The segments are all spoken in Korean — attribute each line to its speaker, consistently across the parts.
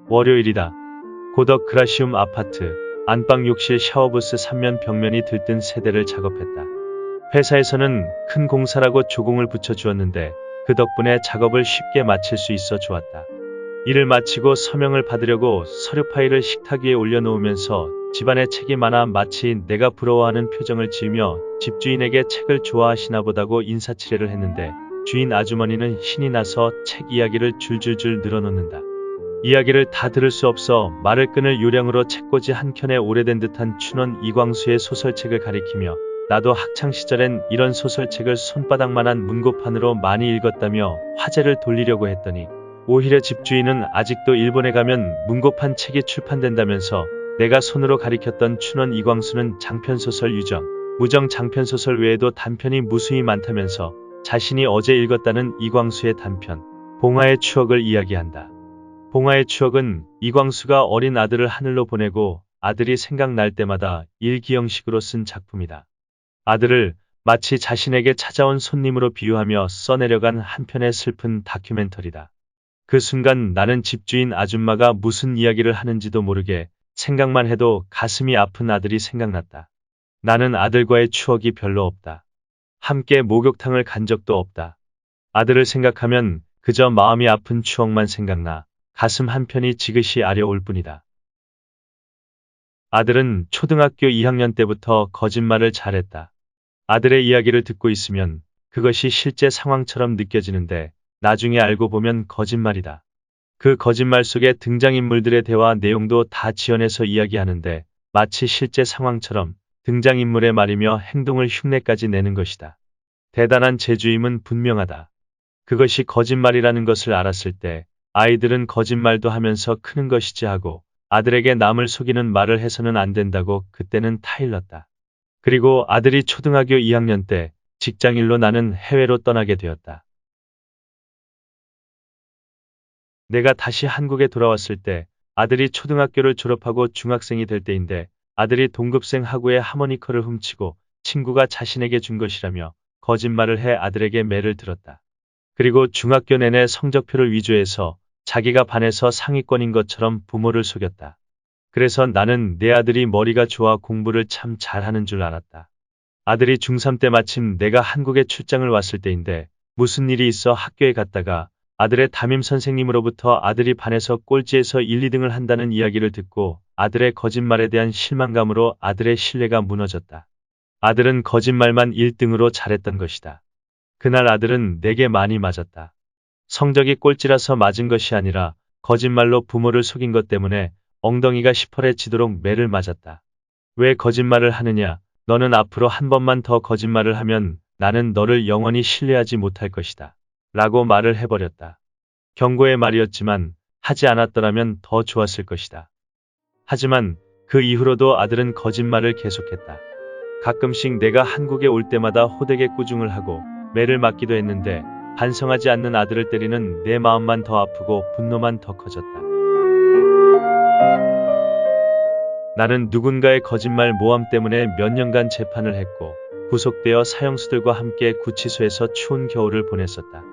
Speaker 1: 월요일이다. 고덕 그라시움 아파트, 안방 욕실 샤워부스 3면 벽면이 들뜬 세대를 작업했다. 회사에서는 큰 공사라고 조공을 붙여주었는데 그 덕분에 작업을 쉽게 마칠 수 있어 좋았다. 일을 마치고 서명을 받으려고 서류 파일을 식탁 위에 올려놓으면서 집안의 책이 많아 마치 내가 부러워하는 표정을 지으며 집주인에게 책을 좋아하시나 보다고 인사치레를 했는데 주인 아주머니는 신이 나서 책 이야기를 줄줄줄 늘어놓는다. 이야기를 다 들을 수 없어 말을 끊을 요량으로 책꽂이 한 켠에 오래된 듯한 춘원 이광수의 소설책을 가리키며 나도 학창시절엔 이런 소설책을 손바닥만한 문고판으로 많이 읽었다며 화제를 돌리려고 했더니 오히려 집주인은 아직도 일본에 가면 문고판 책이 출판된다면서 내가 손으로 가리켰던 춘원 이광수는 장편소설 유정, 무정 장편소설 외에도 단편이 무수히 많다면서 자신이 어제 읽었다는 이광수의 단편, 봉화의 추억을 이야기한다. 봉화의 추억은 이광수가 어린 아들을 하늘로 보내고 아들이 생각날 때마다 일기형식으로 쓴 작품이다. 아들을 마치 자신에게 찾아온 손님으로 비유하며 써내려간 한편의 슬픈 다큐멘터리다. 그 순간 나는 집주인 아줌마가 무슨 이야기를 하는지도 모르게 생각만 해도 가슴이 아픈 아들이 생각났다. 나는 아들과의 추억이 별로 없다. 함께 목욕탕을 간 적도 없다. 아들을 생각하면 그저 마음이 아픈 추억만 생각나 가슴 한편이 지그시 아려올 뿐이다. 아들은 초등학교 2학년 때부터 거짓말을 잘했다. 아들의 이야기를 듣고 있으면 그것이 실제 상황처럼 느껴지는데 나중에 알고 보면 거짓말이다. 그 거짓말 속에 등장인물들의 대화 내용도 다 지어내서 이야기하는데 마치 실제 상황처럼 등장인물의 말이며 행동을 흉내까지 내는 것이다. 대단한 재주임은 분명하다. 그것이 거짓말이라는 것을 알았을 때 아이들은 거짓말도 하면서 크는 것이지 하고 아들에게 남을 속이는 말을 해서는 안 된다고 그때는 타일렀다. 그리고 아들이 초등학교 2학년 때 직장일로 나는 해외로 떠나게 되었다. 내가 다시 한국에 돌아왔을 때 아들이 초등학교를 졸업하고 중학생이 될 때인데 아들이 동급생 하구의 하모니커를 훔치고 친구가 자신에게 준 것이라며 거짓말을 해 아들에게 매를 들었다. 그리고 중학교 내내 성적표를 위조해서 자기가 반에서 상위권인 것처럼 부모를 속였다. 그래서 나는 내 아들이 머리가 좋아 공부를 참 잘하는 줄 알았다. 아들이 중3 때 마침 내가 한국에 출장을 왔을 때인데 무슨 일이 있어 학교에 갔다가 아들의 담임 선생님으로부터 아들이 반에서 꼴찌에서 1, 2등을 한다는 이야기를 듣고 아들의 거짓말에 대한 실망감으로 아들의 신뢰가 무너졌다. 아들은 거짓말만 1등으로 잘했던 것이다. 그날 아들은 내게 많이 맞았다. 성적이 꼴찌라서 맞은 것이 아니라 거짓말로 부모를 속인 것 때문에 엉덩이가 시퍼레지도록 매를 맞았다. 왜 거짓말을 하느냐? 너는 앞으로 한 번만 더 거짓말을 하면 나는 너를 영원히 신뢰하지 못할 것이다. 라고 말을 해버렸다. 경고의 말이었지만 하지 않았더라면 더 좋았을 것이다. 하지만 그 이후로도 아들은 거짓말을 계속했다. 가끔씩 내가 한국에 올 때마다 호되게 꾸중을 하고 매를 맞기도 했는데 반성하지 않는 아들을 때리는 내 마음만 더 아프고 분노만 더 커졌다. 나는 누군가의 거짓말 모함 때문에 몇 년간 재판을 했고 구속되어 사형수들과 함께 구치소에서 추운 겨울을 보냈었다.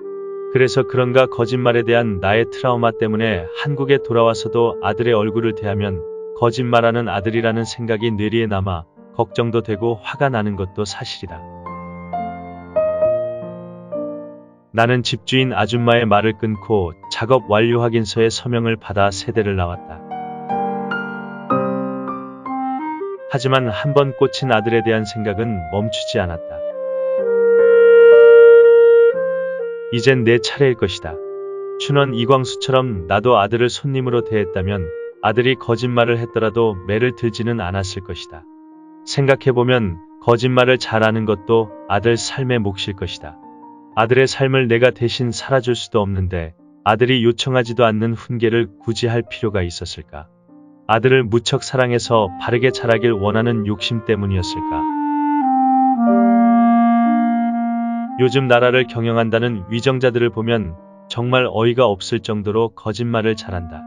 Speaker 1: 그래서 그런가 거짓말에 대한 나의 트라우마 때문에 한국에 돌아와서도 아들의 얼굴을 대하면 거짓말하는 아들이라는 생각이 뇌리에 남아 걱정도 되고 화가 나는 것도 사실이다. 나는 집주인 아줌마의 말을 끊고 작업 완료 확인서에 서명을 받아 세대를 나왔다. 하지만 한 번 꽂힌 아들에 대한 생각은 멈추지 않았다. 이젠 내 차례일 것이다. 춘원 이광수처럼 나도 아들을 손님으로 대했다면 아들이 거짓말을 했더라도 매를 들지는 않았을 것이다. 생각해보면 거짓말을 잘하는 것도 아들 삶의 몫일 것이다. 아들의 삶을 내가 대신 살아줄 수도 없는데 아들이 요청하지도 않는 훈계를 굳이 할 필요가 있었을까? 아들을 무척 사랑해서 바르게 자라길 원하는 욕심 때문이었을까? 요즘 나라를 경영한다는 위정자들을 보면 정말 어이가 없을 정도로 거짓말을 잘한다.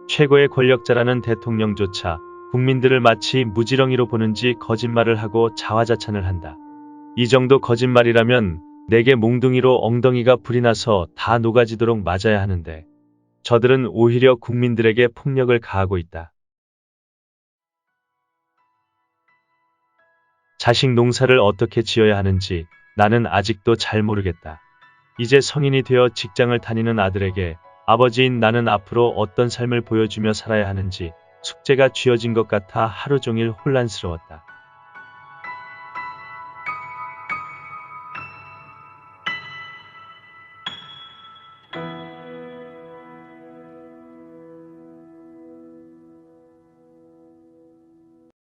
Speaker 1: 최고의 권력자라는 대통령조차 국민들을 마치 무지렁이로 보는지 거짓말을 하고 자화자찬을 한다. 이 정도 거짓말이라면 내게 몽둥이로 엉덩이가 불이 나서 다 녹아지도록 맞아야 하는데 저들은 오히려 국민들에게 폭력을 가하고 있다. 자식 농사를 어떻게 지어야 하는지 나는 아직도 잘 모르겠다. 이제 성인이 되어 직장을 다니는 아들에게 아버지인 나는 앞으로 어떤 삶을 보여주며 살아야 하는지 숙제가 쥐어진 것 같아 하루 종일 혼란스러웠다.